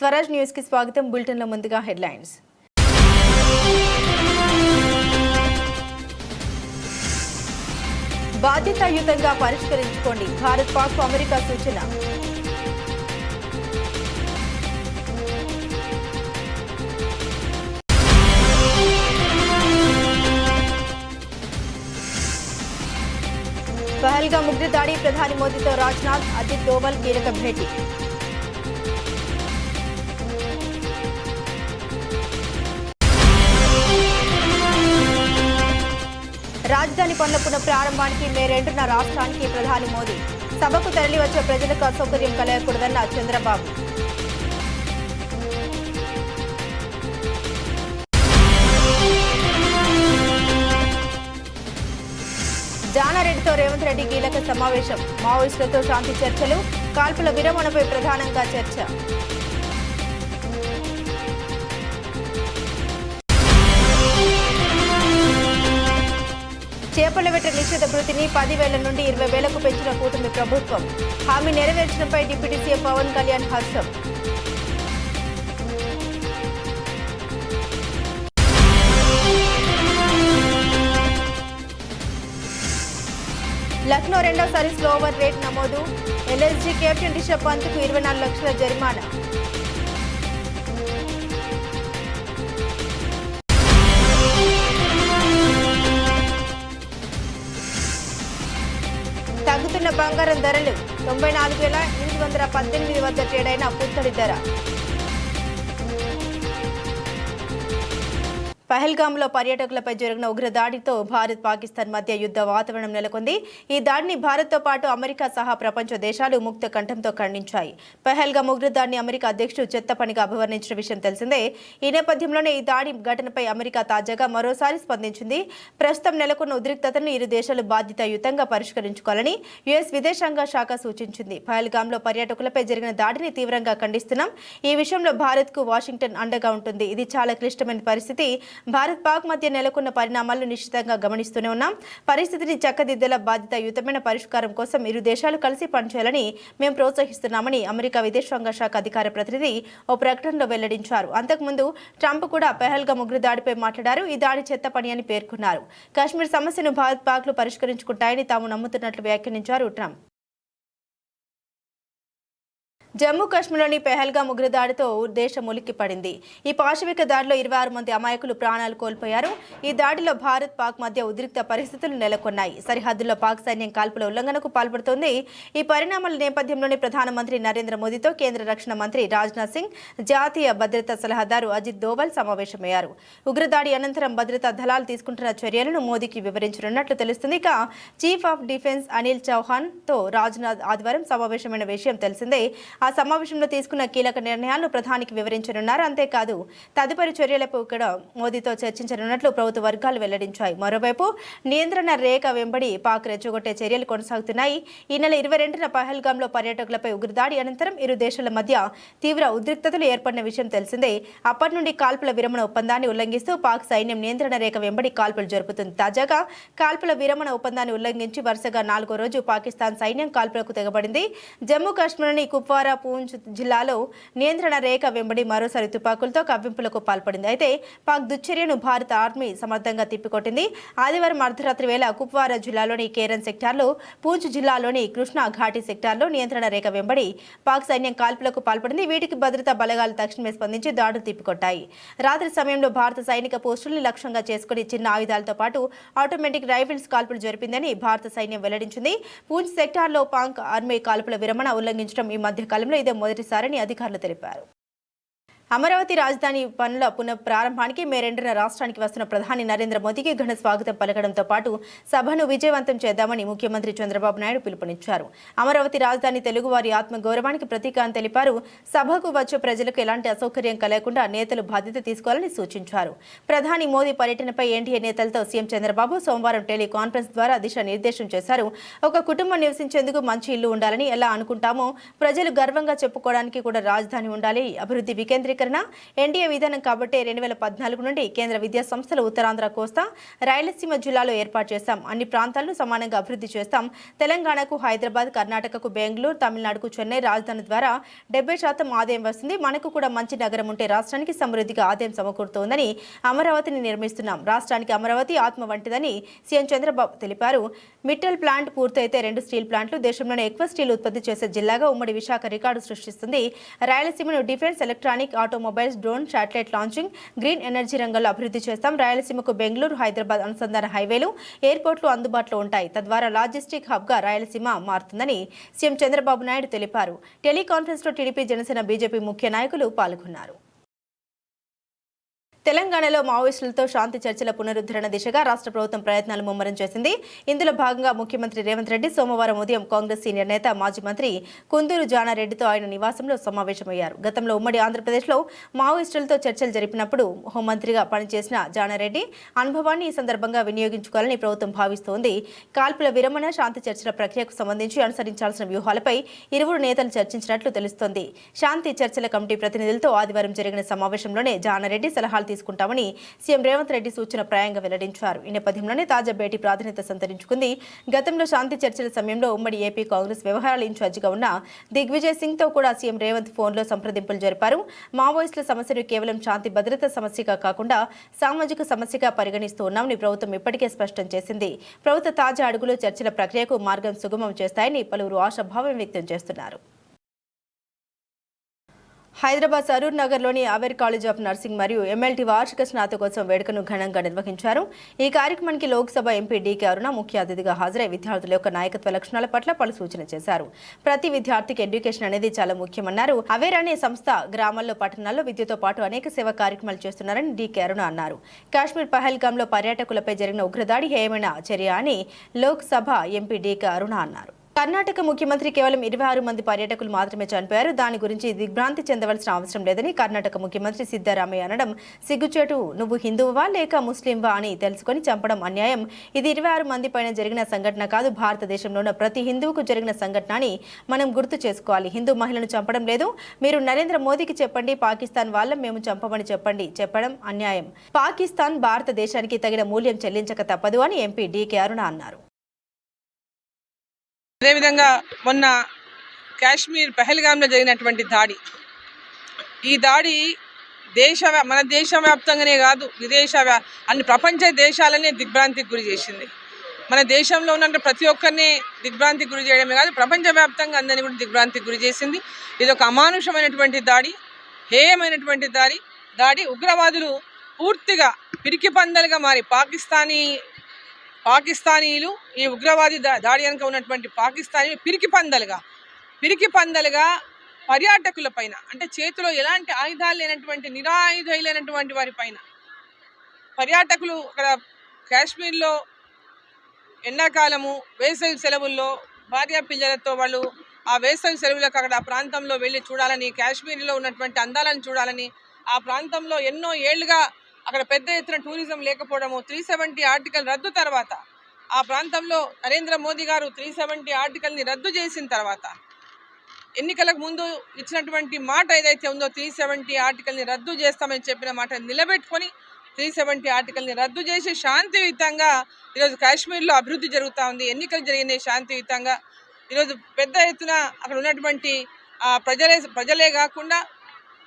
Swaraj news కి స్వాగతం. Bulletin లో ముందుగా హెడ్లైన్స్. బాధ్యతాయుతంగా పరిష్కరించుకోండి, భారత్ పాక్ అమెరికా సూచన. పహల్గామ్ ఉగ్ర దాడి, ప్రధాని మోదీతో రాజ్నాథ్, అజిత్ దోవల్ కీలక భేటీ. రాజధాని పనుల పునఃప్రారంభానికి మే 2న రాష్ట్రానికి ప్రధాని మోదీ. సభకు తరలివచ్చే ప్రజలకు అసౌకర్యం కలగకూడదన్న చంద్రబాబు. జానారెడ్డితో రేవంత్ రెడ్డి కీలక సమావేశం. మావోయిస్టులతో శాంతి చర్చలు, కాల్పుల విరమణపై ప్రధానంగా చర్చ. చేపల వేట నిషేధ భృతిని 10,000 నుండి 20,000కు పెంచిన కూటమి ప్రభుత్వం. హామీ నెరవేర్చడంపై డిప్యూటీ సీఎం పవన్ కళ్యాణ్ హర్షం. లక్నో రెండోసారి స్లో ఓవర్ రేట్ నమోదు. ఎల్ఎస్జీ కెప్టెన్ రిషబ్ పంత్కు 24 లక్షల జరిమానా. తగ్గుతున్న బంగారం ధరలు. 94,818 వద్ద ట్రేడైన పుత్తడి ధర. పహల్గామ్లో పర్యాటకులపై జరిగిన ఉగ్రదాడితో భారత్ పాకిస్తాన్ మధ్య యుద్ధ వాతావరణం నెలకొంది. ఈ దాడిని భారత్తో పాటు అమెరికా సహా ప్రపంచ దేశాలు ముక్త కంఠంతో ఖండించాయి. పహల్గామ్ ఉగ్రదాడిని అమెరికా అధ్యక్షుడు చెత్త పనిగా అభివర్ణించిన విషయం తెలిసిందే. ఈ నేపథ్యంలోనే ఈ దాడి ఘటనపై అమెరికా తాజాగా మరోసారి స్పందించింది. ప్రస్తుతం నెలకొన్న ఉద్రిక్తతను ఇరు దేశాలు బాధ్యతాయుతంగా పరిష్కరించుకోవాలని యుఎస్ విదేశాంగ శాఖ సూచించింది. పహల్గామ్లో పర్యాటకులపై జరిగిన దాడిని తీవ్రంగా ఖండిస్తున్నాం. ఈ విషయంలో భారత్కు వాషింగ్టన్ అండగా ఉంటుంది. ఇది చాలా క్లిష్టమైన పరిస్థితి. భారత్ పాక్ మధ్య నెలకొన్న పరిణామాలను నిశ్చితంగా గమనిస్తూనే ఉన్నాం. పరిస్థితిని చక్కదిద్దేలా బాధ్యతాయుతమైన పరిష్కారం కోసం ఇరు దేశాలు కలిసి పనిచేయాలని మేము ప్రోత్సహిస్తున్నామని అమెరికా విదేశాంగ శాఖ అధికార ప్రతినిధి ఓ ప్రకటనలో వెల్లడించారు. అంతకుముందు ట్రంప్ కూడా పహల్గామ్ ఉగ్రదాడిపై మాట్లాడారు. ఈ దాడి చెత్త పని అని పేర్కొన్నారు. కాశ్మీర్ సమస్యను భారత్ పాక్లు పరిష్కరించుకుంటాయని తాము నమ్ముతున్నట్లు వ్యాఖ్యానించారు ట్రంప్. జమ్మూ కాశ్మీర్లోని పెహల్గామ్ ఉగ్రదాడితో దేశం ఉలిక్కిపడింది. ఈ పాశవిక దాడిలో 26 మంది అమాయకులు ప్రాణాలు కోల్పోయారు. ఈ దాడిలో భారత్ పాక్ మధ్య ఉద్రిక్త పరిస్థితులు నెలకొన్నాయి. సరిహద్దుల్లో పాక్ సైన్యం కాల్పుల ఉల్లంఘనకు పాల్పడుతోంది. ఈ పరిణామాల నేపథ్యంలోనే ప్రధానమంత్రి నరేంద్ర మోదీతో కేంద్ర రక్షణ మంత్రి రాజ్నాథ్ సింగ్, జాతీయ భద్రతా సలహాదారు అజిత్ దోవల్ సమావేశమయ్యారు. ఉగ్రదాడి అనంతరం భద్రతా దళాలు తీసుకుంటున్న చర్యలను మోదీకి వివరించనున్నట్లు తెలుస్తుంది. ఇక chief of defence Anil Chauhan తో రాజ్నాథ్ ఆదివారం సమావేశమైన విషయం తెలిసిందే. ఆ సమావేశంలో తీసుకున్న కీలక నిర్ణయాలను ప్రధానికి వివరించనున్నారు. అంతేకాదు తదుపరి చర్యలపై కూడా మోదీతో చర్చించనున్నట్లు ప్రభుత్వ వర్గాలు వెల్లడించాయి. మరోవైపు నియంత్రణ రేఖ వెంబడి పాక్ రెచ్చగొట్టే చర్యలు కొనసాగుతున్నాయి. ఈ నెల 22న పహల్గామ్లో పర్యాటకులపై ఉగ్రదాడి అనంతరం ఇరు దేశాల మధ్య తీవ్ర ఉద్రిక్తతలు ఏర్పడిన విషయం తెలిసిందే. అప్పటి నుండి కాల్పుల విరమణ ఒప్పందాన్ని ఉల్లంఘిస్తూ పాక్ సైన్యం నియంత్రణ రేఖ వెంబడి కాల్పులు జరుపుతుంది. తాజాగా కాల్పుల విరమణ ఒప్పందాన్ని ఉల్లంఘించి వరుసగా 4వ రోజు పాకిస్తాన్ సైన్యం కాల్పులకు తెగబడింది. జమ్మూ కాశ్మీర్లోని కుప్వారా, పూంచ్ జిల్లాలో నియంత్రణ రేఖ వెంబడి మరోసారి తుపాకులతో కవ్వింపులకు పాల్పడింది. అయితే పాక్ దుశ్చర్యను భారత ఆర్మీ సమర్థంగా తిప్పికొట్టింది. ఆదివారం అర్ధరాత్రి వేళ కుప్వారా జిల్లాలోని కేరన్ సెక్టార్లో, పూంచ్ జిల్లాలోని కృష్ణా ఘాటి సెక్టార్లో నియంత్రణ రేఖ వెంబడి పాక్ సైన్యం కాల్పులకు పాల్పడింది. వీటికి భద్రతా బలగాలు తక్షణమే స్పందించి దాడులు తిప్పికొట్టాయి. రాత్రి సమయంలో భారత సైనిక పోస్టుల్ని లక్ష్యంగా చేసుకుని చిన్న ఆయుధాలతో పాటు ఆటోమేటిక్ రైఫిల్స్ కాల్పులు జరిపిందని భారత సైన్యం వెల్లడించింది. పూంచ్ సెక్టార్లో పాక్ ఆర్మీ కాల్పుల విరమణ ఉల్లంఘించడం ఈ మధ్య కాలంలో ఇదే మొదటిసారని అధికారులు తెలిపారు. అమరావతి రాజధాని పనుల పునఃప్రారంభానికి మే 2న రాష్ట్రానికి వస్తున్న ప్రధాని నరేంద్ర మోదీకి ఘన స్వాగతం పలకడంతో పాటు సభను విజయవంతం చేద్దామని ముఖ్యమంత్రి చంద్రబాబు నాయుడు పిలుపునిచ్చారు. అమరావతి రాజధాని తెలుగువారి ఆత్మగౌరవానికి ప్రతీక అని తెలిపారు. సభకు వచ్చే ప్రజలకు ఎలాంటి అసౌకర్యం కలగకుండా నేతలు బాధ్యత తీసుకోవాలని సూచించారు. ప్రధాని మోదీ పర్యటనపై ఎన్డీఏ నేతలతో సీఎం చంద్రబాబు సోమవారం టెలికాన్ఫరెన్స్ ద్వారా దిశానిర్దేశం చేశారు. ఒక కుటుంబం నివసించేందుకు మంచి ఇల్లు ఉండాలని ఎలా అనుకుంటామో ప్రజలు గర్వంగా చెప్పుకోవడానికి కూడా రాజధాని ఉండాలి. అభివృద్ధి వికేంద్రీకరణ కేంద్రీకరణ ఎన్డీఏ విధానం కాబట్టి 2014 నుండి కేంద్ర విద్యా సంస్థలు ఉత్తరాంధ్ర కోస్తా రాయలసీమ జిల్లాలో ఏర్పాటు చేస్తాం. అన్ని ప్రాంతాలను సమానంగా అభివృద్ధి చేస్తాం. తెలంగాణకు హైదరాబాద్, కర్ణాటకకు బెంగళూరు, తమిళనాడుకు చెన్నై రాజధాని ద్వారా 70% ఆదాయం వస్తుంది. మనకు కూడా మంచి నగరం ఉంటే రాష్ట్రానికి సమృద్ధిగా ఆదాయం సమకూరుతోందని అమరావతిని నిర్మిస్తున్నాం. రాష్ట్రానికి అమరావతి ఆత్మ వంటిదని సీఎం చంద్రబాబు తెలిపారు. మిట్టల్ ప్లాంట్ పూర్తయితే 2 స్టీల్ ప్లాంట్లు దేశంలోనే ఎక్కువ స్టీల్ ఉత్పత్తి చేసే జిల్లాగా ఉమ్మడి విశాఖ రికార్డు సృష్టిస్తుంది. రాయలసీమను defence, electronic, automobiles, drone, satellite launching, green energy రంగంలో అభివృద్ధి చేస్తాం. రాయలసీమకు బెంగళూరు, హైదరాబాద్ అనుసంధాన హైవేలు, ఎయిర్పోర్ట్లు అందుబాటులో ఉంటాయి. తద్వారా లాజిస్టిక్ హబ్గా రాయలసీమ మారుతుందని సీఎం చంద్రబాబు నాయుడు తెలిపారు. టెలికాన్ఫరెన్స్లో టీడీపీ, జనసేన, బీజేపీ ముఖ్య నాయకులు పాల్గొన్నారు. తెలంగాణలో మావోయిస్టులతో శాంతి చర్చల పునరుద్ధరణ దిశగా రాష్ట్ర ప్రభుత్వం ప్రయత్నాలు ముమ్మరం చేసింది. ఇందులో భాగంగా ముఖ్యమంత్రి రేవంత్ రెడ్డి సోమవారం ఉదయం కాంగ్రెస్ సీనియర్ నేత, మాజీ మంత్రి కుందూరు జానారెడ్డితో ఆయన నివాసంలో సమావేశమయ్యారు. గతంలో ఉమ్మడి ఆంధ్రప్రదేశ్లో మావోయిస్టులతో చర్చలు జరిపినప్పుడు హోంమంత్రిగా పనిచేసిన జానారెడ్డి అనుభవాన్ని ఈ సందర్భంగా వినియోగించుకోవాలని ప్రభుత్వం భావిస్తోంది. కాల్పుల విరమణ, శాంతి చర్చల ప్రక్రియకు సంబంధించి అనుసరించాల్సిన వ్యూహాలపై ఇరువురు నేతలు చర్చించినట్లు తెలుస్తోంది. శాంతి చర్చల కమిటీ ప్రతినిధులతో ఆదివారం జరిగిన సమావేశంలోనే జానారెడ్డి సలహాలు తీసుకుంటామని సీఎం రేవంత్ రెడ్డి సూచన ప్రాయంగా వెల్లడించారు. ఈ నేపథ్యంలోనే తాజా భేటీ ప్రాధాన్యత సంతరించుకుంది. గతంలో శాంతి చర్చల సమయంలో ఉమ్మడి ఏపీ కాంగ్రెస్ వ్యవహారాల ఇన్ఛార్జిగా ఉన్న దిగ్విజయ్ సింగ్ తో కూడా సీఎం రేవంత్ ఫోన్లో సంప్రదింపులు జరిపారు. మావోయిస్టుల సమస్యను కేవలం శాంతి భద్రత సమస్యగా కాకుండా సామాజిక సమస్యగా పరిగణిస్తూ ఉన్నామని ప్రభుత్వం ఇప్పటికే స్పష్టం చేసింది. ప్రభుత్వ తాజా అడుగులు చర్చల ప్రక్రియకు మార్గం సుగమం చేస్తాయని పలువురు ఆశాభావం వ్యక్తం చేస్తున్నారు. హైదరాబాద్ సరూర్ నగర్లోని అవేర్ కాలేజ్ ఆఫ్ నర్సింగ్ మరియు ఎంఎల్టీ వార్షిక స్నాతకోత్సవం వేడుకను ఘనంగా నిర్వహించారు. ఈ కార్యక్రమానికి లోక్సభ ఎంపీ డీకే అరుణ ముఖ్య అతిథిగా హాజరై విద్యార్థుల యొక్క నాయకత్వ లక్షణాల పట్ల పలు సూచన చేశారు. ప్రతి విద్యార్థికి ఎడ్యుకేషన్ అనేది చాలా ముఖ్యమన్నారు. అవేర్ అనే సంస్థ గ్రామాల్లో, పట్టణాల్లో విద్యతో పాటు అనేక సేవా కార్యక్రమాలు చేస్తున్నారని డీకే అరుణ అన్నారు. కాశ్మీర్ పహల్గాంలో పర్యాటకులపై జరిగిన ఉగ్రదాడి హేయమైన చర్య అని లోక్సభ ఎంపీ డీకే అరుణ అన్నారు. కర్ణాటక ముఖ్యమంత్రి కేవలం 26 మంది పర్యాటకులు మాత్రమే చనిపోయారు. దాని గురించి దిగ్భ్రాంతి చెందవలసిన అవసరం లేదని కర్ణాటక ముఖ్యమంత్రి సిద్ధరామయ్య అనడం సిగ్గుచేటు. నువ్వు హిందువువా లేక ముస్లింవా అని తెలుసుకొని చంపడం అన్యాయం. ఇది 26 మంది పైన జరిగిన సంఘటన కాదు, భారతదేశంలోని ప్రతి హిందువుకు జరిగిన సంఘటన అని మనం గుర్తు చేసుకోవాలి. హిందూ మహిళను చంపడం లేదు. మీరు నరేంద్ర మోదీకి చెప్పండి, పాకిస్తాన్ వాళ్ళం మేము చంపమని చెప్పడం అన్యాయం. పాకిస్తాన్ భారతదేశానికి తగిన మూల్యం చెల్లించక తప్పదు అని ఎంపీ డీకే అరుణ అన్నారు. అదేవిధంగా మొన్న కాశ్మీర్ పహల్గాంలో జరిగినటువంటి దాడి, ఈ దాడి మన దేశవ్యాప్తంగానే కాదు, అన్ని ప్రపంచ దేశాలనే దిగ్భ్రాంతికి గురి చేసింది. మన దేశంలో ఉన్న ప్రతి ఒక్కరిని దిగ్భ్రాంతికి గురి చేయడమే కాదు, ప్రపంచవ్యాప్తంగా అందరినీ కూడా దిగ్భ్రాంతికి గురి చేసింది. ఇది ఒక అమానుషమైనటువంటి దాడి, హేయమైనటువంటి దాడి. ఉగ్రవాదులు పూర్తిగా పిరికి పందలుగా మారి పాకిస్తానీలు ఈ ఉగ్రవాది దాడి వెనుక ఉన్నటువంటి పాకిస్తానీలు పిరికి పందలుగా పర్యాటకుల పైన, అంటే చేతిలో ఎలాంటి ఆయుధాలు లేనటువంటి నిరాయుధులైనటువంటి వారి పైన, పర్యాటకులు అక్కడ కాశ్మీర్లో ఎండాకాలము వేసవి సెలవుల్లో భార్య పిల్లలతో వాళ్ళు ఆ వేసవి సెలవులకు అక్కడ ఆ ప్రాంతంలో వెళ్ళి చూడాలని, కాశ్మీర్లో ఉన్నటువంటి అందాలను చూడాలని, ఆ ప్రాంతంలో ఎన్నో ఏళ్లుగా అక్కడ పెద్ద ఎత్తున టూరిజం లేకపోవడము, 370 ఆర్టికల్ రద్దు తర్వాత, ఆ ప్రాంతంలో నరేంద్ర మోదీ గారు 370 ఆర్టికల్ని రద్దు చేసిన తర్వాత, ఎన్నికలకు ముందు ఇచ్చినటువంటి మాట ఏదైతే ఉందో 370 ఆర్టికల్ని రద్దు చేస్తామని చెప్పిన మాట నిలబెట్టుకొని 370 ఆర్టికల్ని రద్దు చేసి శాంతియుతంగా ఈరోజు కాశ్మీర్లో అభివృద్ధి జరుగుతూ ఉంది. ఎన్నికలు జరిగినాయి శాంతియుతంగా. ఈరోజు పెద్ద ఎత్తున అక్కడ ఉన్నటువంటి ప్రజలే కాకుండా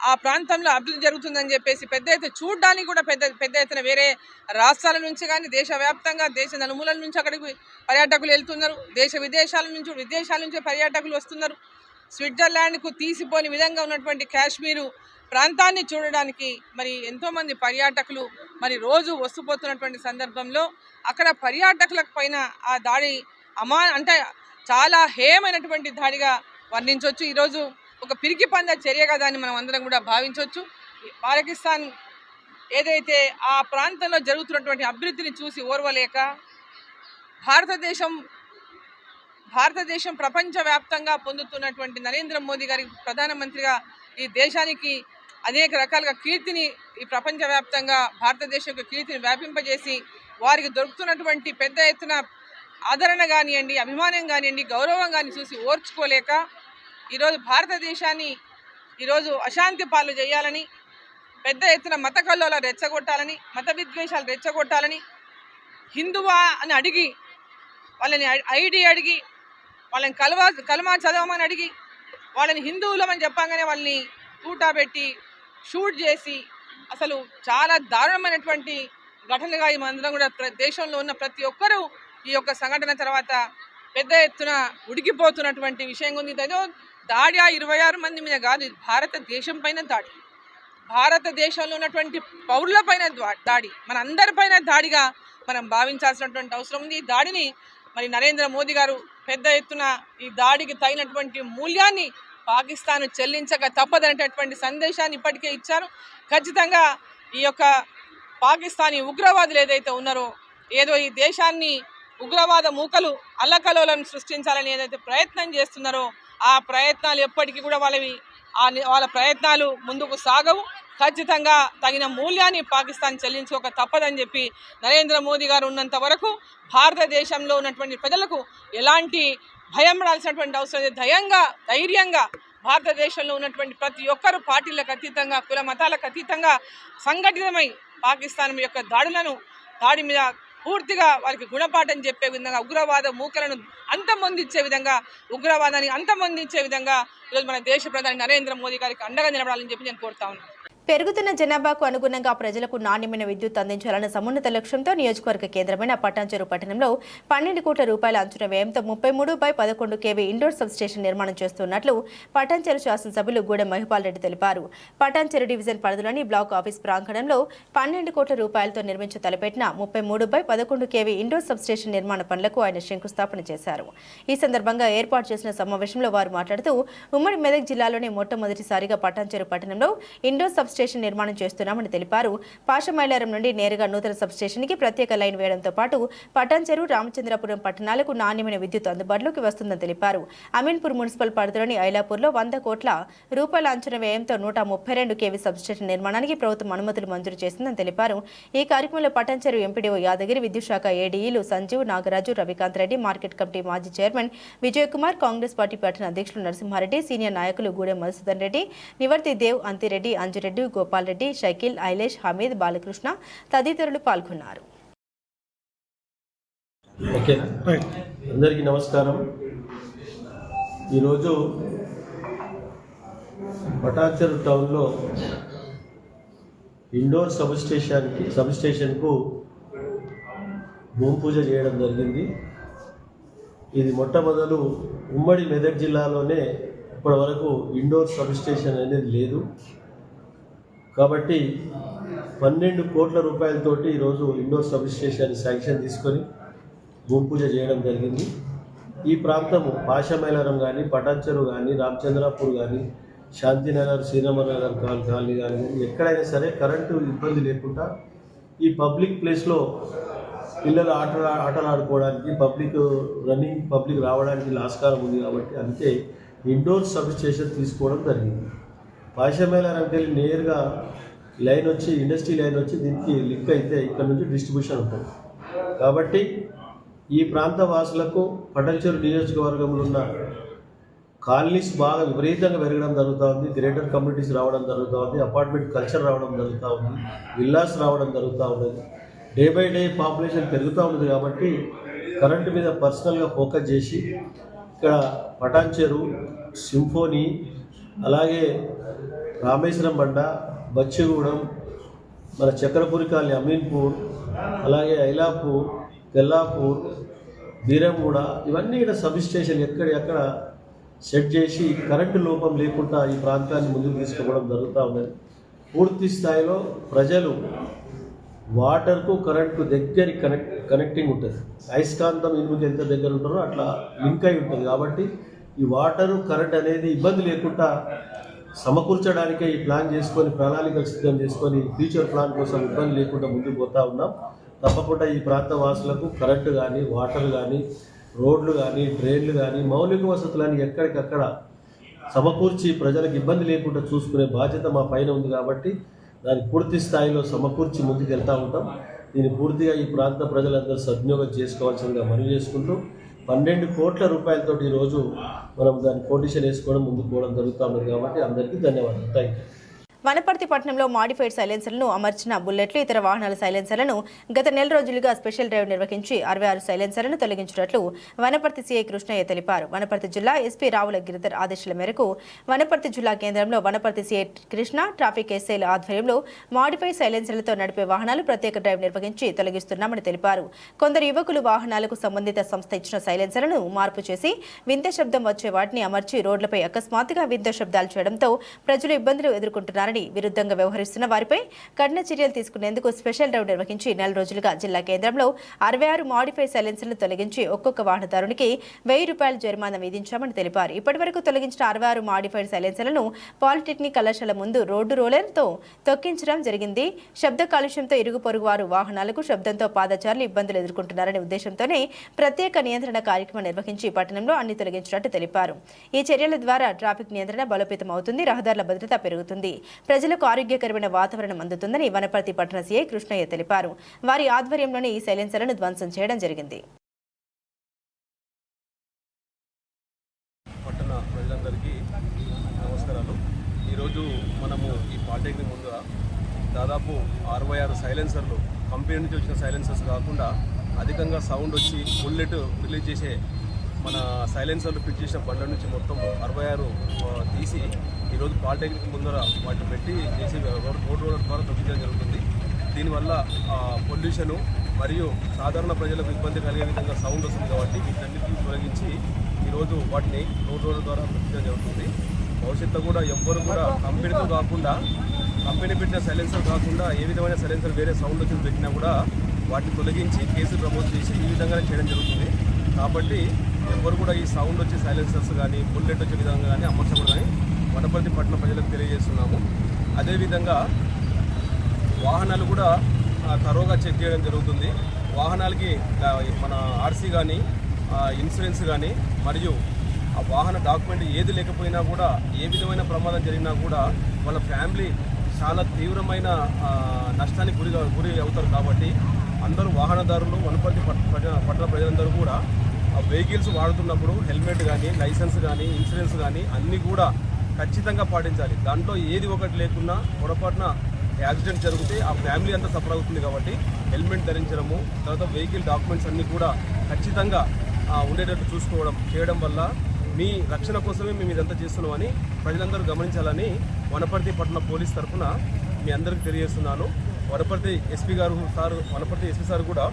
ఆ ప్రాంతంలో అభివృద్ధి జరుగుతుందని చెప్పేసి పెద్ద ఎత్తున చూడడానికి కూడా పెద్ద ఎత్తున వేరే రాష్ట్రాల నుంచి కానీ దేశవ్యాప్తంగా దేశ నలుమూలల నుంచి అక్కడికి పర్యాటకులు వెళ్తున్నారు. విదేశాల నుంచి పర్యాటకులు వస్తున్నారు. స్విట్జర్లాండ్కు తీసిపోని విధంగా ఉన్నటువంటి కాశ్మీరు ప్రాంతాన్ని చూడడానికి మరి ఎంతోమంది పర్యాటకులు మరి రోజు వస్తుపోతున్నటువంటి సందర్భంలో అక్కడ పర్యాటకుల పైన ఆ దాడి అంటే చాలా హేయమైనటువంటి దాడిగా వర్ణించవచ్చు. ఈరోజు ఒక పిరికి పంద చర్యగా దాన్ని మనం అందరం కూడా భావించవచ్చు. పాకిస్తాన్ ఏదైతే ఆ ప్రాంతంలో జరుగుతున్నటువంటి అభివృద్ధిని చూసి ఓర్వలేక భారతదేశం ప్రపంచవ్యాప్తంగా పొందుతున్నటువంటి నరేంద్ర మోదీ గారి ప్రధానమంత్రిగా ఈ దేశానికి అనేక రకాలుగా కీర్తిని, ఈ ప్రపంచవ్యాప్తంగా భారతదేశం యొక్క కీర్తిని వ్యాపింపజేసి వారికి దొరుకుతున్నటువంటి పెద్ద ఎత్తున ఆదరణ కానివ్వండి, అభిమానం కానివ్వండి, గౌరవం కానీ చూసి ఓర్చుకోలేక ఈరోజు భారతదేశాన్ని ఈరోజు అశాంతి పాలు చేయాలని, పెద్ద ఎత్తున మత కల్లోలాలు రెచ్చగొట్టాలని, మత విద్వేషాలు రెచ్చగొట్టాలని, హిందువా అని అడిగి వాళ్ళని ఐడి అడిగి వాళ్ళని కలమా చదవమని అడిగి వాళ్ళని హిందువులమని చెప్పగానే వాళ్ళని తూటా పెట్టి షూట్ చేసి అసలు చాలా దారుణమైనటువంటి ఘటనగా ఈ మందరం కూడా దేశంలో ఉన్న ప్రతి ఒక్కరూ ఈ యొక్క సంఘటన తర్వాత పెద్ద ఎత్తున ఉడికిపోతున్నటువంటి విషయం ఉంది. ఏదో దాడి 26 మంది మీద కాదు, భారతదేశం పైన దాడి, భారతదేశంలో ఉన్నటువంటి పౌరుల పైన దాడి, మన అందరిపైన దాడిగా మనం భావించాల్సినటువంటి అవసరం ఉంది. ఈ దాడిని మరి నరేంద్ర మోదీ గారు పెద్ద ఎత్తున ఈ దాడికి తగినటువంటి మూల్యాన్ని పాకిస్తాన్ చెల్లించక తప్పదనేటటువంటి సందేశాన్ని ఇప్పటికే ఇచ్చారు. ఖచ్చితంగా ఈ యొక్క పాకిస్తానీ ఉగ్రవాదులు ఏదైతే ఉన్నారో, ఏదో ఈ దేశాన్ని ఉగ్రవాద మూకలు అల్లకలోలను సృష్టించాలని ఏదైతే ప్రయత్నం చేస్తున్నారో ఆ ప్రయత్నాలు ఎప్పటికీ కూడా వాళ్ళ ప్రయత్నాలు ముందుకు సాగవు. ఖచ్చితంగా తగిన మూల్యాన్ని పాకిస్తాన్ చెల్లించుకోక తప్పదని చెప్పి నరేంద్ర మోదీ గారు ఉన్నంత వరకు భారతదేశంలో ఉన్నటువంటి ప్రజలకు ఎలాంటి భయం పడాల్సినటువంటి అవసరం లేదు. ధైర్యంగా భారతదేశంలో ఉన్నటువంటి ప్రతి ఒక్కరు పార్టీలకు అతీతంగా, కుల మతాలకు అతీతంగా సంఘటితమై పాకిస్తాన్ యొక్క దాడి మీద పూర్తిగా వారికి గుణపాఠం చెప్పే విధంగా, ఉగ్రవాద మూకలను అంతమొందించే విధంగా, ఉగ్రవాదాన్ని అంతమొందించే విధంగా ఈరోజు మన దేశ ప్రధాని నరేంద్ర మోదీ గారికి అండగా నిలబడాలని చెప్పి నేను కోరుతా ఉన్నాను. పెరుగుతున్న జనాభాకు అనుగుణంగా ప్రజలకు నాణ్యమైన విద్యుత్ అందించాలన్న సమున్నత లక్ష్యంతో నియోజకవర్గ కేంద్రమైన పటాన్చెరు పట్టణంలో 12 కోట్ల రూపాయల అంచనా వ్యయంతో 33/11 kV ఇండోర్ సబ్స్టేషన్ నిర్మాణం చేస్తున్నట్లు పటాన్చెరు శాసనసభ్యులు గూడెం మహిపాల్ రెడ్డి తెలిపారు. పటాన్చెరు డివిజన్ పరిధిలోని బ్లాక్ ఆఫీస్ ప్రాంగణంలో 12 కోట్ల రూపాయలతో నిర్మించి తలపెట్టిన 33/11 kV ఇండోర్ సబ్స్టేషన్ నిర్మాణ పనులకు ఆయన శంకుస్థాపన చేశారు. ఈ సందర్భంగా ఏర్పాటు చేసిన సమావేశంలో వారు మాట్లాడుతూ ఉమ్మడి మెదక్ జిల్లాలోనే మొట్టమొదటిసారిగా పటాన్చెరు పట్టణంలో ఇండోర్ సబ్స్టేషన్ నిర్మాణం చేస్తున్నామని తెలిపారు. పాషమైలారం నుండి నేరుగా నూతన సబ్స్టేషన్కి ప్రత్యేక లైన్ వేయడంతో పాటు పటాన్చెరు, రామచంద్రపురం పట్టణాలకు నాణ్యమైన విద్యుత్ అందుబాటులోకి వస్తుందని తెలిపారు. అమీన్పూర్ మున్సిపల్ పరిధిలోని ఐలాపూర్లో 100 కోట్ల రూపాయల అంచనా వ్యయంతో 132 kV సబ్స్టేషన్ నిర్మాణానికి ప్రభుత్వం అనుమతులు మంజూరు చేసిందని తెలిపారు. ఈ కార్యక్రమంలో పటాన్చెరు ఎంపీడీఓ యాదగిరి, విద్యుత్ శాఖ ఏడీఈలు సంజీవ్, నాగరాజు, రవికాంత్ రెడ్డి, మార్కెట్ కమిటీ మాజీ చైర్మన్ విజయ్ కుమార్, కాంగ్రెస్ పార్టీ పట్టణ అధ్యక్షులు నరసింహారెడ్డి, సీనియర్ నాయకులు గూడెం మధుసూదన్ రెడ్డి, నివర్తి దేవ్, అంతిరెడ్డి, అంజురెడ్డి, గోపాల్ రెడ్డి, షకీల్, ఐలేష్, హమీద్, బాలకృష్ణ తదితరులు పాల్గొన్నారు. అందరికీ నమస్కారం. ఈరోజు పటాన్చెరు టౌన్లో ఇండోర్ సబ్స్టేషన్కు భూమి పూజ చేయడం జరిగింది. ఇది మొట్టమొదలు ఉమ్మడి మెదక్ జిల్లాలోనే ఇప్పటి వరకు ఇండోర్ సబ్స్టేషన్ అనేది లేదు. కాబట్టి 12 కోట్ల రూపాయలతోటి ఈరోజు ఇండోర్ సబ్స్టేషన్ శాంక్షన్ తీసుకొని భూమి పూజ చేయడం జరిగింది. ఈ ప్రాంతము పాషమైలారం కానీ, పటాన్చెరు కానీ, రామచంద్రాపూర్ కానీ, శాంతినగర్, శ్రీరామనగర్ కాలనీ కానీ ఎక్కడైనా సరే కరెంటు ఇబ్బంది లేకుండా ఈ పబ్లిక్ ప్లేస్లో పిల్లలు ఆటలు ఆడుకోవడానికి, పబ్లిక్ రావడానికి ఆస్కారం ఉంది. కాబట్టి అందుకే ఇండోర్ సబ్స్టేషన్ తీసుకోవడం జరిగింది. పాషమైలారంకి వెళ్ళి నేరుగా లైన్ వచ్చి, ఇండస్ట్రీ లైన్ వచ్చి దీనికి లింక్ అయితే ఇక్కడ నుంచి డిస్ట్రిబ్యూషన్ ఉంటుంది. కాబట్టి ఈ ప్రాంత వాసులకు పటాన్చెరు నియోజకవర్గంలో ఉన్న కాలనీస్ బాగా విపరీతంగా పెరగడం జరుగుతూ ఉంది. గ్రేటర్ కమ్యూనిటీస్ రావడం జరుగుతూ ఉంది. అపార్ట్మెంట్ కల్చర్ రావడం జరుగుతూ ఉంది. విల్లాస్ రావడం జరుగుతూ ఉన్నది. డే బై డే పాపులేషన్ పెరుగుతూ ఉంది. కాబట్టి కరెంటు మీద పర్సనల్గా ఫోకస్ చేసి ఇక్కడ పటాన్చెరు, సింఫోనీ, అలాగే రామేశ్వరం బండ, బచ్చిగూడెం, మన చక్రపురి కాలనీ, అమీన్పూర్, అలాగే ఐలాపూర్, తెల్లాపూర్, బీరంగూడ, ఇవన్నీ ఇక్కడ సబ్స్టేషన్ ఎక్కడ సెట్ చేసి కరెంటు లోపం లేకుండా ఈ ప్రాంతాన్ని ముందుకు తీసుకుపోవడం జరుగుతూ ఉన్నది. పూర్తి స్థాయిలో ప్రజలు వాటర్కు కరెంటు దగ్గర కనెక్టింగ్ ఉంటుంది. అయస్కాంతం ఇనుముకి ఎంత దగ్గర ఉంటారో అట్లా లింక్ అయి ఉంటుంది. కాబట్టి ఈ వాటరు కరెంట్ అనేది ఇబ్బంది లేకుండా సమకూర్చడానికే ఈ ప్లాన్ చేసుకొని, ప్రణాళికలు సిద్ధం చేసుకొని ఫ్యూచర్ ప్లాన్ కోసం ఇబ్బంది లేకుండా ముందుకు పోతూ ఉన్నాం. తప్పకుండా ఈ ప్రాంత వాసులకు కరెంటు కానీ, వాటర్ కానీ, రోడ్లు కానీ, డ్రైన్లు కానీ, మౌలిక వసతులని ఎక్కడికక్కడ సమకూర్చి ప్రజలకు ఇబ్బంది లేకుండా చూసుకునే బాధ్యత మా పైన ఉంది. కాబట్టి దాన్ని పూర్తి స్థాయిలో సమకూర్చి ముందుకు వెళ్తూ ఉంటాం. దీన్ని పూర్తిగా ఈ ప్రాంత ప్రజలందరూ సద్వినియోగం చేసుకోవాల్సిందిగా మనవి చేసుకుంటూ 12 కోట్ల రూపాయలతో ఈరోజు మనం దాన్ని కొటేషన్ వేసుకోవడం ముందుకు పోవడం జరుగుతూ ఉంది. కాబట్టి అందరికీ ధన్యవాదాలు. Thank you. వనపర్తి పట్టణంలో మాడిఫైడ్ సైలెన్సర్లను అమర్చిన బుల్లెట్లు ఇతర వాహనాల సైలెన్సర్లను గత నెల రోజులుగా స్పెషల్ డ్రైవ్ నిర్వహించి 66 సైలెన్సర్లను తొలగించినట్లు వనపర్తి సీఐ కృష్ణయ్య తెలిపారు. వనపర్తి జిల్లా ఎస్పీ రావుల గిరిధర్ ఆదేశాల మేరకు వనపర్తి జిల్లా కేంద్రంలో వనపర్తి సీఐ కృష్ణ ట్రాఫిక్ ఎస్ఐల ఆధ్వర్యంలో మాడిఫైడ్ సైలెన్సర్లతో నడిపే వాహనాలు ప్రత్యేక డ్రైవ్ నిర్వహించి తొలగిస్తున్నామని తెలిపారు. కొందరు యువకులు వాహనాలకు సంబంధిత సంస్థ ఇచ్చిన సైలెన్సర్లను మార్పు చేసి వింత శబ్దం వచ్చే వాటిని అమర్చి రోడ్లపై అకస్మాత్తుగా వింత శబ్దాలు చేయడంతో ప్రజలు ఇబ్బందులు ఎదుర్కొంటున్నారని, విరుద్ధంగా వ్యవహరిస్తున్న వారిపై కఠిన చర్యలు తీసుకునేందుకు స్పెషల్ డ్రైవ్ నిర్వహించి నెల రోజులుగా జిల్లా కేంద్రంలో 66 మాడిఫైడ్ సైలెన్సర్లను తొలగించి ఒక్కొక్క వాహనదారునికి ₹1000 జరిమానా విధించామని తెలిపారు. ఇప్పటివరకు తొలగించిన 66 మాడిఫైడ్ సైలెన్సర్లను పాలిటెక్నిక్ కళాశాల ముందు రోడ్డు రోలర్తో తొక్కించడం జరిగింది. శబ్ద కాలుష్యంతో ఇరుగు పొరుగు వారు వాహనాలకు శబ్దంతో పాదచారులు ఇబ్బందులు ఎదుర్కొంటున్నారనే ఉద్దేశంతోనే ప్రత్యేక నియంత్రణ కార్యక్రమం నిర్వహించి పట్టణంలో అన్ని తొలగించినట్టు తెలిపారు. ఈ చర్యల ద్వారా ట్రాఫిక్ నియంత్రణ బలోపేతం అవుతుంది, రహదారుల భద్రత పెరుగుతుంది, ప్రజలకు ఆరోగ్యకరమైన వాతావరణం అందుతుందని వనపర్తి పట్టణ సీఐ కృష్ణయ్య తెలిపారు. వారి ఆధ్వర్యంలోనే ఈ సైలెన్సర్లను ధ్వంసం చేయడం జరిగింది. పట్టణ ప్రజలందరికీ నమస్కారాలు. ఈరోజు మనము ఈ పాలిటెక్నిక్ ముందు దాదాపు 66 సైలెన్సర్లు కంపెనీ నుంచి వచ్చిన సైలెన్సర్స్ కాకుండా అధికంగా సౌండ్ వచ్చి బుల్లెట్ రిలీజ్ చేసే మన సైలెన్సర్లు ఫిట్ చేసిన బండ్ల నుంచి మొత్తం 66 తీసి ఈరోజు పాలిటెక్నిక్ ముందర వాటిని పెట్టి చేసి రోడ్ రోలర్ ద్వారా తొలగించడం జరుగుతుంది. దీనివల్ల పొల్యూషను మరియు సాధారణ ప్రజలకు ఇబ్బంది కలిగే విధంగా సౌండ్ వస్తుంది కాబట్టి వీటన్నిటిని తొలగించి ఈరోజు వాటిని రోడ్ రోలర్ ద్వారా తొలగించడం జరుగుతుంది. భవిష్యత్తు కూడా ఎవ్వరు కూడా కంపెనీతో కాకుండా కంపెనీ పెట్టిన సైలెన్సర్ కాకుండా ఏ విధమైన సైలెన్సర్ వేరే సౌండ్ వచ్చి పెట్టినా కూడా వాటిని తొలగించి కేసులు ప్రమోట్ చేసి ఈ విధంగానే చేయడం జరుగుతుంది. కాబట్టి ఎవరు కూడా ఈ సౌండ్ వచ్చే సైలెన్సర్స్ కానీ బుల్లెట్ వచ్చే విధంగా కానీ అమర్చకూడదని వనపర్తి పట్టణ ప్రజలకు తెలియజేస్తున్నాము. అదేవిధంగా వాహనాలు కూడా తరోగా చెక్ చేయడం జరుగుతుంది. వాహనాలకి మన ఆర్సీ కానీ ఇన్సూరెన్స్ కానీ మరియు ఆ వాహన డాక్యుమెంట్ ఏది లేకపోయినా కూడా ఏ విధమైన ప్రమాదం జరిగినా కూడా వాళ్ళ ఫ్యామిలీ చాలా తీవ్రమైన నష్టానికి గురి అవుతారు. కాబట్టి అందరూ వాహనదారులు వనపర్తి పట్టణ ప్రజలందరూ కూడా వెహికల్స్ వాడుతున్నప్పుడు హెల్మెట్ కానీ లైసెన్స్ కానీ ఇన్సూరెన్స్ కానీ అన్నీ కూడా ఖచ్చితంగా పాటించాలి. దాంట్లో ఏది ఒకటి లేకున్నా పొరపాటున యాక్సిడెంట్ జరిగితే ఆ ఫ్యామిలీ అంతా సఫర్ అవుతుంది. కాబట్టి హెల్మెట్ ధరించడము, తర్వాత వెహికల్ డాక్యుమెంట్స్ అన్నీ కూడా ఖచ్చితంగా ఉండేటట్టు చేయడం వల్ల మీ రక్షణ కోసమే మేము ఇదంతా చేస్తున్నామని ప్రజలందరూ గమనించాలని వనపర్తి పట్టణ పోలీస్ తరఫున మీ అందరికీ తెలియజేస్తున్నాను. వనపర్తి ఎస్పీ సార్ కూడా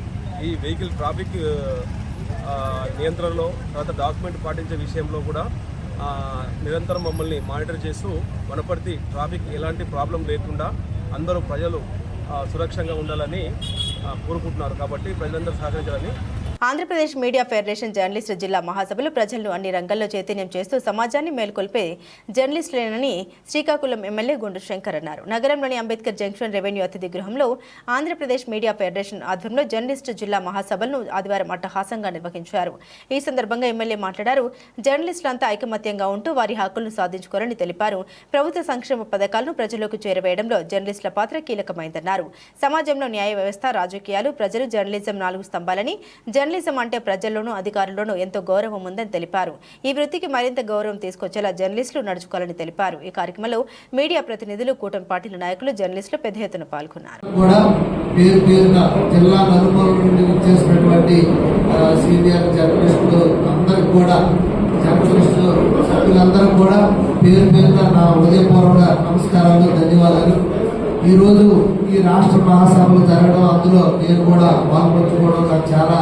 ఈ వెహికల్ ట్రాఫిక్ నియంత్రణలో తర్వాత డాక్యుమెంట్ పాటించే విషయంలో కూడా నిరంతరం మమ్మల్ని మానిటర్ చేస్తూ వనపర్తి ట్రాఫిక్ ఎలాంటి ప్రాబ్లం లేకుండా అందరూ ప్రజలు సురక్షంగా ఉండాలని కోరుకుంటున్నారు. కాబట్టి ప్రజలందరూ సహకరించాలని. ఆంధ్రప్రదేశ్ మీడియా ఫెడరేషన్ జర్నలిస్టు జిల్లా మహాసభలు ప్రజలను అన్ని రంగాల్లో చైతన్యం చేస్తూ సమాజాన్ని మేల్కొల్పే జర్నలిస్టులేనని శ్రీకాకుళం ఎమ్మెల్యే గుండు శంకర్ అన్నారు. నగరంలోని అంబేద్కర్ జంక్షన్ రెవెన్యూ అతిథి గృహంలో ఆంధ్రప్రదేశ్ మీడియా ఫెడరేషన్ ఆధ్వర్యంలో జర్నలిస్టు జిల్లా మహాసభలను ఆదివారం అట్టహాసంగా నిర్వహించారు. ఈ సందర్భంగా ఎమ్మెల్యే మాట్లాడారు. జర్నలిస్టులంతా ఐకమత్యంగా ఉంటూ వారి హక్కులను సాధించుకోవాలని తెలిపారు. ప్రభుత్వ సంక్షేమ పథకాలను ప్రజల్లోకి చేరవేయడంలో జర్నలిస్టుల పాత్ర కీలకమైందన్నారు. సమాజంలో న్యాయ వ్యవస్థ, రాజకీయాలు, ప్రజలు, జర్నలిజం 4 స్తంభాలని, జర్నలిజం అంటే ప్రజల్లోనూ అధికారుల్లోనూ ఎంతో గౌరవం ఉందని తెలిపారు. ఈ వృత్తికి మరింత గౌరవం తీసుకొచ్చేలా జర్నలిస్టులు నడుచుకోవాలని తెలిపారు. ఈ కార్యక్రమంలో మీడియా ప్రతినిధులు, కూటమి పార్టీల నాయకులు, జర్నలిస్టులు పెద్ద ఎత్తున పాల్గొన్నారు. నమస్కారాలు, ధన్యవాదాలు. ఈరోజు ఈ రాష్ట్ర మహాసభలు జరగడం, అందులో నేను కూడా పాల్పంచుకోవడం నాకు చాలా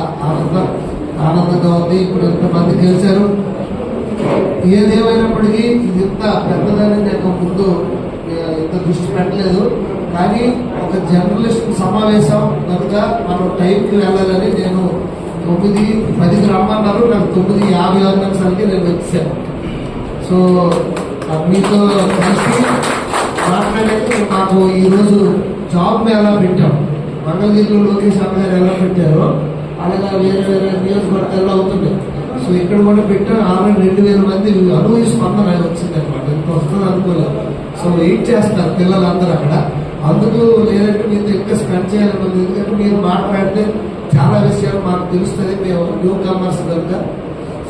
ఆనందంగా ఉంది. ఇప్పుడు ఎంతమంది గెలిచారు. ఏదేమైనప్పటికీ ఇది ఇంత పెద్దదని నేను ముందు ఇంత దృష్టి పెట్టలేదు. కానీ ఒక జర్నలిస్ట్ సమావేశం కనుక మనం టైంకి వెళ్ళాలని నేను 9:10కి రమ్మన్నారు. నాకు 9:50 నిమిషాలకి నేను వచ్చాను. సో మీతో కలిసి మాట్లాడేది మాకు ఈరోజు జాబ్ మేళా పెట్టాం. మంగళగిరిలో లోకేష్ గారు ఎలా పెట్టారో అలాగా వేరే నియోజకవర్గాల్లో అవుతుంది. సో ఇక్కడ కూడా పెట్టాం. ఆల్రెడీ 2000 మంది అనుభవి స్పందన వచ్చింది అనమాట. ఇంత వస్తుంది అనుకోలేదు. సో వెయిట్ చేస్తారు పిల్లలందరూ అక్కడ. అందుకు లేదంటే మీతో ఇంకా స్పెండ్ చేయాలన్నది. ఎందుకంటే మీరు మాట్లాడితే చాలా విషయాలు మాకు తెలుస్తుంది. మేము న్యూ కమర్స్ కనుక.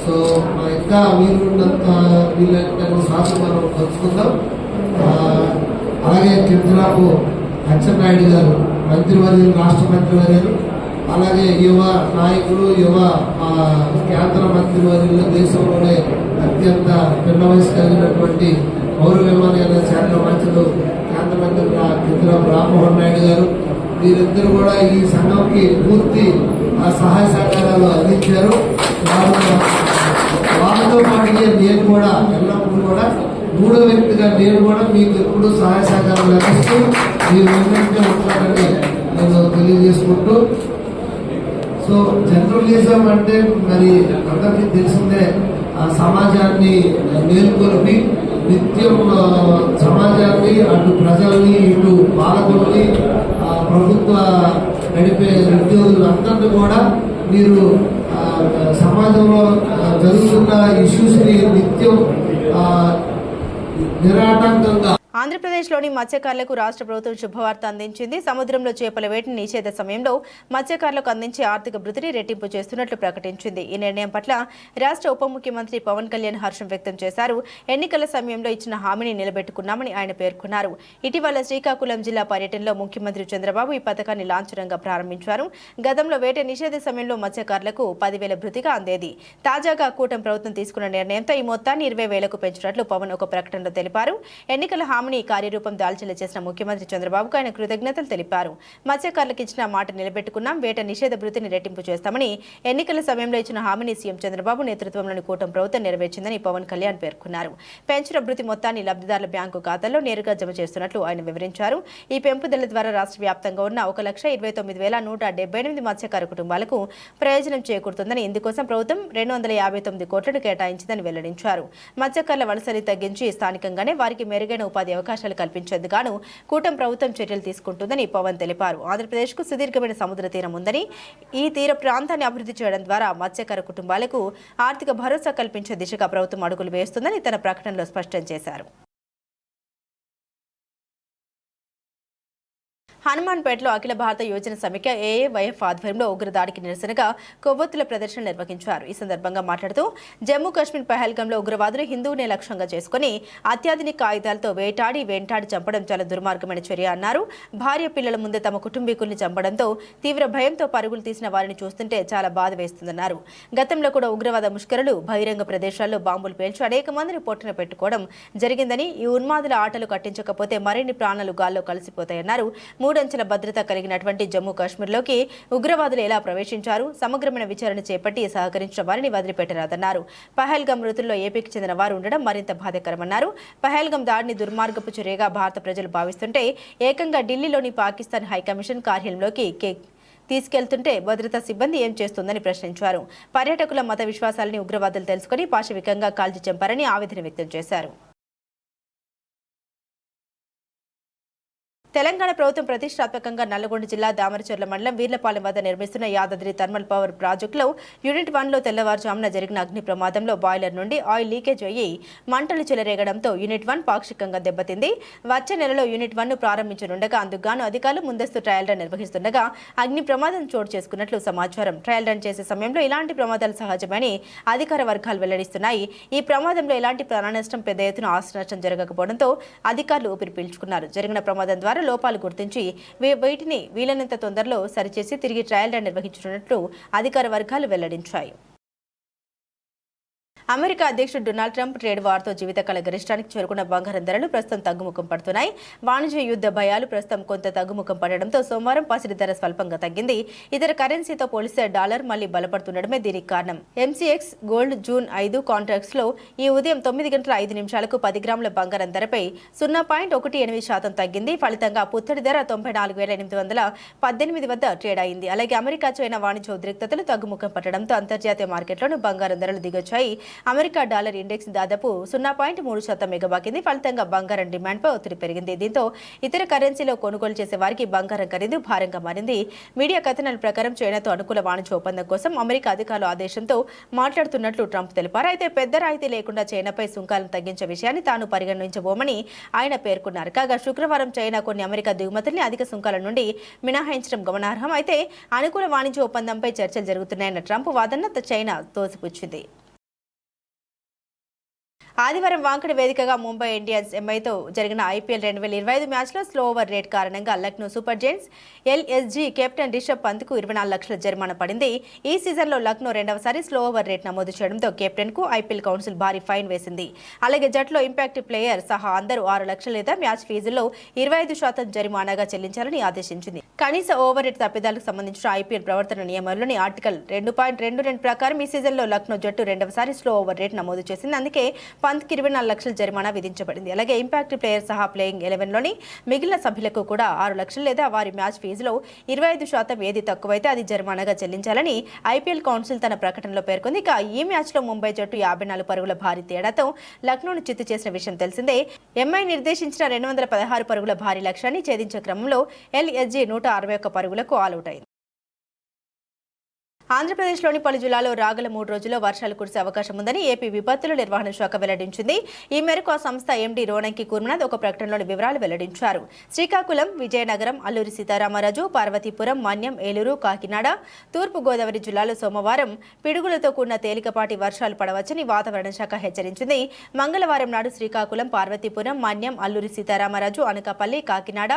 సో ఇంకా వీళ్ళంత శ్వాస మనం పంచుకుందాం. అలాగే కింజరాపు అచ్చెన్నాయుడు గారు మంత్రివర్యులు, రాష్ట్ర మంత్రివర్యులు, అలాగే యువ నాయకులు, యువ కేంద్ర మంత్రివర్యులు, దేశంలోనే అత్యంత పిన్న వయసు కలిగినటువంటి పౌర విమానయాన శాఖ మంత్రులు కేంద్ర మంత్రి కింజరాపు రామ్మోహన్ నాయుడు గారు, వీరిద్దరు కూడా ఈ సంఘంకి పూర్తి సహాయ సహకారాలు అందించారు. వాళ్ళతో పాటుగా నేను కూడా ఎల్లప్పుడూ కూడా మూడో వ్యక్తిగా నేను కూడా మీకు ఎప్పుడు సహాయ సహకారాలు అందిస్తూ మీరు వెంటనే ఉంటారని నేను తెలియజేసుకుంటూ, సో జర్నలిజం అంటే మరి అందరికీ తెలిసిందే, సమాజాన్ని మేల్కొల్పి నిత్యం సమాజాన్ని అటు ప్రజల్ని ఇటు పాలకుల్ని ప్రభుత్వ నడిపే ఉద్యోగులు అందరినీ కూడా మీరు సమాజంలో జరుగుతున్న ఇష్యూస్ని నిత్యం నిరాటంకంగా. ఆంధ్రప్రదేశ్లోని మత్స్యకారులకు రాష్ట్ర ప్రభుత్వం శుభవార్త అందించింది. సముద్రంలో చేపల వేటని నిషేధ సమయంలో మత్స్యకారులకు అందించే ఆర్థిక భృతిని రెట్టింపు చేస్తున్నట్లు ప్రకటించింది. ఈ నిర్ణయం పట్ల రాష్ట్ర ఉప ముఖ్యమంత్రి పవన్ కళ్యాణ్ హర్షం వ్యక్తం చేశారు. ఎన్నికల సమయంలో ఇచ్చిన హామీని నిలబెట్టుకున్నామని ఆయన పేర్కొన్నారు. ఇటీవల శ్రీకాకుళం జిల్లా పర్యటనలో ముఖ్యమంత్రి చంద్రబాబు ఈ పథకాన్ని లాంఛనంగా ప్రారంభించారు. గతంలో వేట నిషేధ సమయంలో మత్స్యకారులకు 10,000 భృతిగా అందేది. తాజాగా కూటమి ప్రభుత్వం తీసుకున్న నిర్ణయంతో ఈ మొత్తాన్ని 20,000కు పెంచినట్లు పవన్ ఒక ప్రకటనలో తెలిపారు. ఎన్నికల హామీని కార్యరూపం దాల్చేలా చేసిన ముఖ్యమంత్రి చంద్రబాబుకు ఆయన కృతజ్ఞతలు తెలిపారు. మత్స్యకారులకు ఇచ్చిన మాట నిలబెట్టుకున్నాం, వేట నిషేధ భృతిని రెట్టింపు చేస్తామని ఎన్నికల సమయంలో ఇచ్చిన హామీని సీఎం చంద్రబాబు నేతృత్వంలోని కూటమి ప్రభుత్వం నెరవేర్చిందని పవన్ కళ్యాణ్ పేర్కొన్నారు. పెంచిన భృతి మొత్తాన్ని లబ్ధిదారుల బ్యాంకు ఖాతాల్లో నేరుగా జమ చేస్తున్నట్లు ఆయన వివరించారు. ఈ పెంపుదల ద్వారా రాష్ట్ర వ్యాప్తంగా ఉన్న 1,29,178 మత్స్యకార కుటుంబాలకు ప్రయోజనం చేకూరుతుందని, ఇందుకోసం ప్రభుత్వం 259 కోట్లను కేటాయించిందని వెల్లడించారు. మత్స్యకారుల వలసని తగ్గించి స్థానికంగానే వారికి మెరుగైన ఉపాధి అవకాశాలు కల్పించేందుకు గాను కూటమి ప్రభుత్వం చర్యలు తీసుకుంటుందని పవన్ తెలిపారు. ఆంధ్రప్రదేశ్కు సుదీర్ఘమైన సముద్ర తీరం ఉందని, ఈ తీర ప్రాంతాన్ని అభివృద్ధి చేయడం ద్వారా మత్స్యకార కుటుంబాలకు ఆర్థిక భరోసా కల్పించే దిశగా ప్రభుత్వం అడుగులు వేస్తుందని తన ప్రకటనలో స్పష్టం చేశారు. హనుమాన్పేటలో అఖిల భారత యోజన సమైక్య ఏఏవైఎఫ్ ఆధ్వర్యంలో ఉగ్రదాడికి నిరసనగా కొవ్వొత్తుల ప్రదర్శన నిర్వహించారు. ఈ సందర్భంగా మాట్లాడుతూ జమ్మూ కాశ్మీర్ పహల్గాంలో ఉగ్రవాదులు హిందువునే లక్ష్యంగా చేసుకుని అత్యాధునిక ఆయుధాలతో వెంటాడి చంపడం చాలా దుర్మార్గమైన చర్య అన్నారు. భార్య పిల్లల ముందే తమ కుటుంబీకుల్ని చంపడంతో తీవ్ర భయంతో పరుగులు తీసిన వారిని చూస్తుంటే చాలా బాధ వేస్తుందన్నారు. గతంలో కూడా ఉగ్రవాద ముష్కరులు బహిరంగ ప్రదేశాల్లో బాంబులు పేల్చి అనేక మందిని పొట్టున పెట్టుకోవడం జరిగిందని, ఈ ఉన్మాదుల ఆటలు కట్టించకపోతే మరిన్ని ప్రాణాలు గాల్లో కలిసిపోతాయన్నారు. 3 అంచెల భద్రత కలిగినటువంటి జమ్మూ కాశ్మీర్లోకి ఉగ్రవాదులు ఎలా ప్రవేశించారు, సమగ్రమైన విచారణ చేపట్టి సహకరించిన వారిని వదిలిపెట్టరాదన్నారు. పహల్గాం మృతుల్లో ఏపీకి చెందిన వారు ఉండడం మరింత బాధాకరమన్నారు. పహల్గాం దాడిని దుర్మార్గపు చర్యగా భారత ప్రజలు భావిస్తుంటే ఏకంగా ఢిల్లీలోని పాకిస్తాన్ హైకమిషన్ కార్యాలయంలోకి తీసుకెళ్తుంటే భద్రతా సిబ్బంది ఏం చేస్తుందని ప్రశ్నించారు. పర్యాటకుల మత విశ్వాసాలని ఉగ్రవాదులు తెలుసుకుని పాశవికంగా కాల్చి చంపారని ఆవేదన వ్యక్తం చేశారు. తెలంగాణ ప్రభుత్వం ప్రతిష్టాత్మకంగా నల్లగొండ జిల్లా దామరచర్ల మండలం వీర్లపాలెం వద్ద నిర్మిస్తున్న యాదాద్రి థర్మల్ పవర్ ప్రాజెక్టులో యూనిట్ 1లో తెల్లవారుజామున జరిగిన అగ్ని ప్రమాదంలో బాయిలర్ నుండి ఆయిల్ లీకేజ్ అయ్యి మంటలు చెలరేగడంతో యూనిట్ 1 పాక్షికంగా దెబ్బతింది. వచ్చే నెలలో యూనిట్ 1ను ప్రారంభించనుండగా అందుకుగాను అధికారులు ముందస్తు ట్రయల్ రన్ నిర్వహిస్తుండగా అగ్ని ప్రమాదం చోటు చేసుకున్నట్లు సమాచారం. ట్రయల్ రన్ చేసే సమయంలో ఇలాంటి ప్రమాదాలు సహజమని అధికార వర్గాలు వెల్లడిస్తున్నాయి. ఈ ప్రమాదంలో ఎలాంటి ప్రాణనష్టం, పెద్ద ఎత్తున ఆస్తి నష్టం జరగకపోవడంతో అధికారులు ఊపిరి పీల్చుకున్నారు. జరిగిన ప్రమాదం ద్వారా లోపాలు గుర్తించి వీటిని వీలైనంత తొందరలో సరిచేసి తిరిగి ట్రయల్ రన్ నిర్వహించనున్నట్లు అధికార వర్గాలు వెల్లడించాయి. అమెరికా అధ్యక్షుడు డొనాల్డ్ ట్రంప్ ట్రేడ్ వార్తో జీవితకాల గరిష్టానికి చేరుకున్న బంగారం ధరలు ప్రస్తుతం తగ్గుముఖం పడుతున్నాయి. వాణిజ్య యుద్ధ భయాలు ప్రస్తుతం కొంత తగ్గుముఖం పడడంతో సోమవారం పసిడి ధర స్వల్పంగా తగ్గింది. ఇతర కరెన్సీతో పోలిస్తే డాలర్ మళ్లీ బలపడుతుండడమే దీనికి కారణం. MCX గోల్డ్ జూన్ 5 కాంట్రాక్ట్స్ లో ఈ ఉదయం 9:05 10 గ్రాముల బంగారం ధరపై 0.18% తగ్గింది. ఫలితంగా పుత్తడి ధర 94,818 వద్ద ట్రేడ్ అయింది. అలాగే అమెరికా చైనా వాణిజ్య ఉద్రిక్తతలు తగ్గుముఖం పట్టడంతో అంతర్జాతీయ మార్కెట్లోనూ బంగారం ధరలు దిగొచ్చాయి. అమెరికా డాలర్ ఇండెక్స్ దాదాపు 0.3% మెగబాకింది. ఫలితంగా బంగారం డిమాండ్పై ఒత్తిడి పెరిగింది. దీంతో ఇతర కరెన్సీలో కొనుగోలు చేసే వారికి బంగారం ఖరీదు భారంగా మారింది. మీడియా కథనాల ప్రకారం చైనాతో అనుకూల వాణిజ్య ఒప్పందం కోసం అమెరికా అధికారుల ఆదేశంతో మాట్లాడుతున్నట్లు ట్రంప్ తెలిపారు. అయితే పెద్ద రాయితీ లేకుండా చైనాపై సుంకాలను తగ్గించే విషయాన్ని తాను పరిగణించబోమని ఆయన పేర్కొన్నారు. కాగా శుక్రవారం చైనా కొన్ని అమెరికా దిగుమతుల్ని అధిక సుంకాల నుండి మినహాయించడం గమనార్హం. అయితే అనుకూల వాణిజ్య ఒప్పందంపై చర్చలు జరుగుతున్నాయన్న ట్రంప్ వాదన చైనా తోసిపుచ్చింది. ఆదివారం వాంకడి వేదికగా ముంబై ఇండియన్స్ ఎంఐతో జరిగిన ఐపీఎల్ 2025 మ్యాచ్లో స్లో ఓవర్ రేట్ కారణంగా Lucknow super giants LSG captain Rishabh పంత్కు 24 లక్షల జరిమానా పడింది. ఈ సీజన్లో లక్నో రెండవసారి స్లో ఓవర్ రేట్ నమోదు చేయడంతో కెప్టెన్కు ఐపీఎల్ కౌన్సిల్ భారీ ఫైన్ వేసింది. అలాగే జట్లో ఇంపాక్ట్ ప్లేయర్ సహా అందరూ 6 లక్షల లేదా మ్యాచ్ ఫీజులో 25% జరిమానాగా చెల్లించాలని ఆదేశించింది. కనీస ఓవర్ రేట్ తప్పిదాలకు సంబంధించిన ఐపీఎల్ ప్రవర్తన నియమాల్లోని ఆర్టికల్ 2.22 ప్రకారం ఈ సీజన్లో లక్నో జట్టు రెండవసారి స్లో ఓవర్ రేట్ నమోదు చేసింది. అందుకే పంత్కి 24 లక్షల జరిమానా విధించబడింది. అలాగే ఇంపాక్ట్ ప్లేయర్ సహా ప్లేయింగ్ 11లోని మిగిలిన సభ్యులకు కూడా 6 లక్షలు లేదా వారి మ్యాచ్ ఫీజులో 25% ఏది తక్కువైతే అది జరిమానాగా చెల్లించాలని ఐపీఎల్ కౌన్సిల్ తన ప్రకటనలో పేర్కొంది. ఇక ఈ మ్యాచ్లో ముంబై జట్టు 54 పరుగుల భారీ తేడాతో లక్నోను చిత్తు చేసిన విషయం తెలిసిందే. ఎంఐ నిర్దేశించిన 216 పరుగుల భారీ లక్ష్యాన్ని ఛేదించే క్రమంలో ఎల్ఎస్జీ 161 పరుగులకు ఆలౌట్ అయింది. ఆంధ్రప్రదేశ్లోని పలు జిల్లాల్లో రాగల 3 రోజుల్లో వర్షాలు కురిసే అవకాశం ఉందని ఏపీ విపత్తుల నిర్వహణ శాఖ వెల్లడించింది. ఈ మేరకు ఆ సంస్థ ఎండీ రోనంకి కుర్మనాథ్ ఒక ప్రకటనలోని వివరాలు వెల్లడించారు. శ్రీకాకుళం, విజయనగరం, అల్లూరి సీతారామరాజు, పార్వతీపురం, మన్యం, ఏలూరు, కాకినాడ, తూర్పు గోదావరి జిల్లాలో సోమవారం పిడుగులతో కూడిన తేలికపాటి వర్షాలు పడవచ్చని వాతావరణ శాఖ హెచ్చరించింది. మంగళవారం నాడు శ్రీకాకుళం, పార్వతీపురం, మన్యం, అల్లూరి సీతారామరాజు, అనకాపల్లి, కాకినాడ,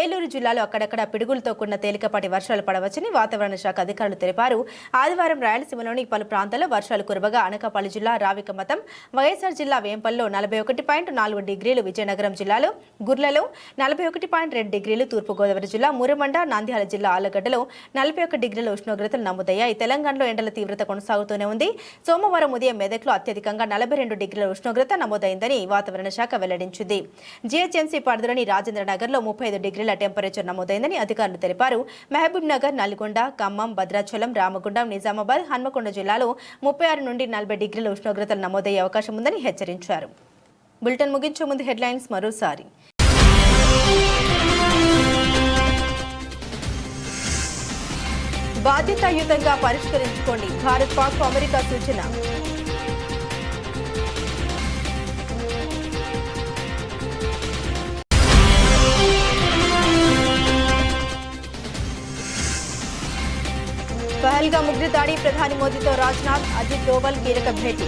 ఏలూరు జిల్లాలో అక్కడక్కడ పిడుగులతో కూడిన తేలికపాటి వర్షాలు పడవచ్చని వాతావరణ శాఖ అధికారులు తెలిపారు. ఆదివారం రాయలసీమలోని పలు ప్రాంతాల్లో వర్షాలు కురవగా అనకాపల్లి జిల్లా రావికమతం, వైఎస్ఆర్ జిల్లా వేంపల్లో 41.4 డిగ్రీలు, విజయనగరం జిల్లాలో గుర్లలో 41.2 డిగ్రీలు, తూర్పుగోదావరి జిల్లా మురమండ, నంద్యాల జిల్లా ఆలగడ్డలో 41 డిగ్రీల ఉష్ణోగ్రతలు నమోదయ్యాయి. తెలంగాణలో ఎండల తీవ్రత కొనసాగుతూనే ఉంది. సోమవారం ఉదయం మెదక్లో అత్యధికంగా 42 డిగ్రీల ఉష్ణోగ్రత నమోదైందని వాతావరణ శాఖ వెల్లడించింది. జీహెచ్ఎంసీ పరిధిలోని రాజేంద్రనగర్లో 35 డిగ్రీల టెంపరేచర్ నమోదైందని అధికారులు తెలిపారు. మహబూబ్ నగర్, నల్గొండ, ఖమ్మం, భద్రాచలం, రామగుండం, నిజామాబాద్, హన్మకొండ జిల్లాలో 36 నుండి 40 డిగ్రీల ఉష్ణోగ్రతలు నమోదయ్యే అవకాశం ఉందని హెచ్చరించారు. బులెటిన్ ముగించే ముందు హెడ్లైన్స్ మరోసారి. బాధ్యతాయుతంగా పరిష్కరించుకోండి, భారత్ పాక్ అమెరికా సూచన. పహల్గా ఉగ్ర దాడి, ప్రధాని మోదీతో రాజ్నాథ్, అజిత్ డోవల్ కీలక భేటీ.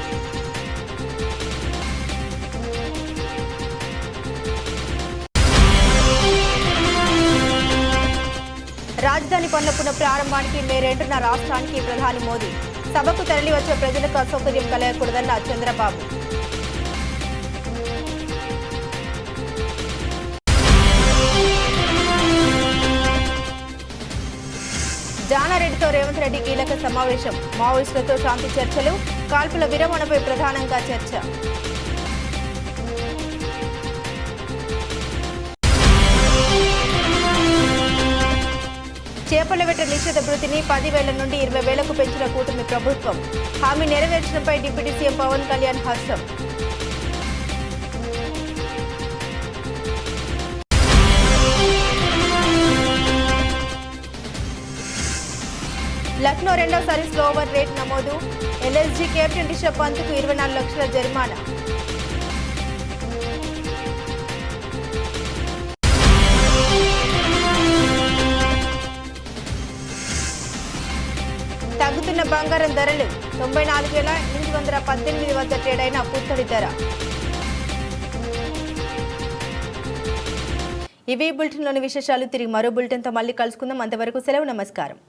రాజధాని పనుల పునఃప్రారంభానికి మే 2న రాష్ట్రానికి ప్రధాని మోదీ. సభకు తరలివచ్చే ప్రజలకు అసౌకర్యం కలగకూడదన్న చంద్రబాబు. జానారెడ్డితో రేవంత్ రెడ్డి కీలక సమావేశం. మావోయిస్టులతో శాంతి చర్చలు, కాల్పుల విరమణపై ప్రధానంగా చర్చ. చేపల వేట నిషేధ భృతిని 10,000 నుండి 20,000కు పెంచిన కూటమి ప్రభుత్వం. హామీ నెరవేర్చడంపై డిప్యూటీ సీఎం పవన్ కళ్యాణ్ హర్షం. లక్నో రెండోసారి స్లో ఓవర్ రేట్ నమోదు. ఎల్ఎస్జీ కెప్టెన్ రిషబ్ పంత్కు 24 లక్షల జరిమానా. తగ్గుతున్న బంగారం ధరలు. 94,818 వద్ద ట్రేడ్ అయిన పుత్తడి ధర. ఇవి బులెటిన్లోని విశేషాలు. తిరిగి మరో బులెటిన్తో మళ్ళీ కలుసుకుందాం. అంతవరకు సెలవు, నమస్కారం.